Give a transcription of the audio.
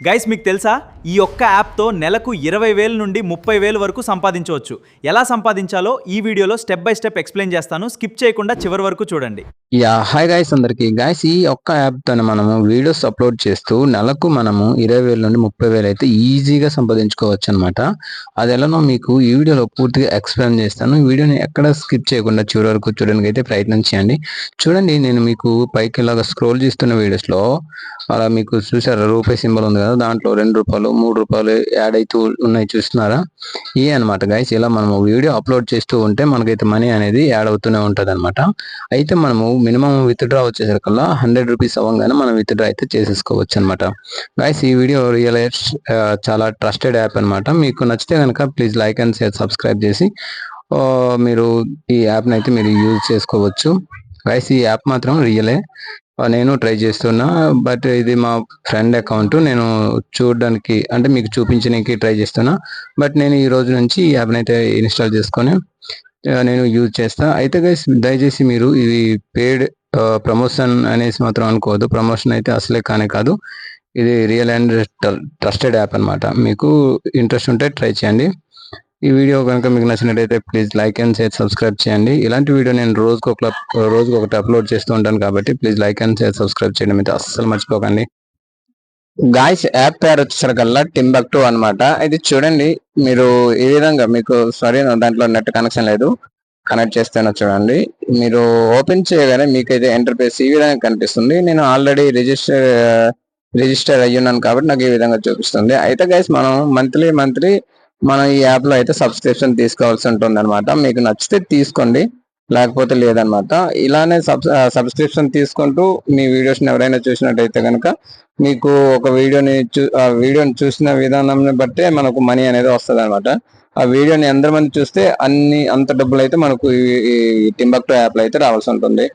Guys మీకు తెలుసా ఈ ఒక్క యాప్తో నెలకు 20,000 నుండి 30,000 వరకు సంపాదించవచ్చు. ఎలా సంపాదించాలో ఈ వీడియోలో స్టెప్ బై స్టెప్ ఎక్స్ప్లెయిన్ చేస్తాను. స్కిప్ చేయకుండా చివరి వరకు చూడండి. హాయ్ గైస్, అందరికి గైస్ ఈ ఒక్క యాప్తోనే మనము వీడియోస్ అప్లోడ్ చేస్తూ నెలకు మనము 20,000 నుండి 30,000 అయితే ఈజీగా సంపాదించుకోవచ్చు అనమాట. అది ఎలానో మీకు ఈ వీడియోలో పూర్తిగా ఎక్స్ప్లెయిన్ చేస్తాను. ఈ వీడియోని ఎక్కడ స్కిప్ చేయకుండా చివరి వరకు చూడడానికి అయితే ప్రయత్నం చేయండి. చూడండి, నేను మీకు పైకి ఇలాగా స్క్రోల్ చేస్తున్న వీడియోస్లో అలా మీకు చూసారా, రూపాయి సింబల్ ఉంది కదా, దాంట్లో 2 రూపాయలు 3 రూపాయలు యాడ్ అవుతూ ఉన్నాయి, చూస్తున్నారా? ఇవే అనమాట గైస్. ఇలా మనము వీడియో అప్లోడ్ చేస్తూ ఉంటే మనకైతే మనీ అనేది యాడ్ అవుతూనే ఉంటుంది అనమాట. అయితే మనము మినిమం విత్డ్రా వచ్చేసరికల్లా 100 రూపీస్ అవ్వగానే మనం విత్డ్రా అయితే చేసేసుకోవచ్చు అనమాట. గైస్, ఈ వీడియో రియలైజ్ చాలా ట్రస్టెడ్ యాప్ అనమాట. మీకు నచ్చితే కనుక please like and share, subscribe చేసి మీరు ఈ యాప్ని అయితే మీరు యూజ్ చేసుకోవచ్చు. గైస్, ఈ యాప్ మాత్రం రియలే, నేను ట్రై చేస్తున్నా. బట్ ఇది మా ఫ్రెండ్ అకౌంట్, నేను చూడడానికి అంటే మీకు చూపించడానికి ట్రై చేస్తున్నా. బట్ నేను ఈ రోజు నుంచి ఈ యాప్ని అయితే ఇన్స్టాల్ చేసుకొని నేను యూజ్ చేస్తా. అయితే గైస్, దయచేసి మీరు ఇది పెయిడ్ ప్రమోషన్ అనేసి మాత్రం అనుకోవద్దు. ప్రమోషన్ అయితే అసలే కానే కాదు. ఇది రియల్ అండ్ ట్రస్టెడ్ యాప్ అనమాట. మీకు ఇంట్రెస్ట్ ఉంటే ట్రై చేయండి. ఈ వీడియో కనుక మీకు నచ్చినట్టయితే please like and share, subscribe చేయండి. ఇలాంటి వీడియో నేను రోజుకు ఒకటి అప్లోడ్ చేస్తూ ఉంటాను కాబట్టి please like and share, subscribe చేయడం అయితే అస్సలు మర్చిపోకండి. గాయ్స్, యాప్ పేరు వచ్చేసరికల్లా టింబక్టు అనమాట. ఇది చూడండి, మీరు ఈ విధంగా మీకు దాంట్లో నెట్ కనెక్షన్ లేదు, కనెక్ట్ చేస్తేనే చూడండి. మీరు ఓపెన్ చేయగానే మీకైతే ఇంటర్ఫేస్ ఈ విధంగా కనిపిస్తుంది. నేను ఆల్రెడీ రిజిస్టర్ అయ్యున్నాను కాబట్టి నాకు ఈ విధంగా చూపిస్తుంది. అయితే గైస్, మనం మంత్లీ మనం ఈ యాప్ లో అయితే సబ్స్క్రిప్షన్ తీసుకోవాల్సి ఉంటుంది అనమాట. మీకు నచ్చితే తీసుకోండి, లేకపోతే లేదనమాట. ఇలానే సబ్స్క్రిప్షన్ తీసుకుంటూ మీ వీడియోస్ని ఎవరైనా చూసినట్టయితే కనుక మీకు ఒక వీడియోని చూసిన విధానం బట్టే మనకు మనీ అనేది వస్తుంది అనమాట. ఆ వీడియోని ఎంతమంది చూస్తే అంత డబ్బులు అయితే మనకు ఈ టింబక్టు యాప్ లో అయితే రావాల్సి ఉంటుంది.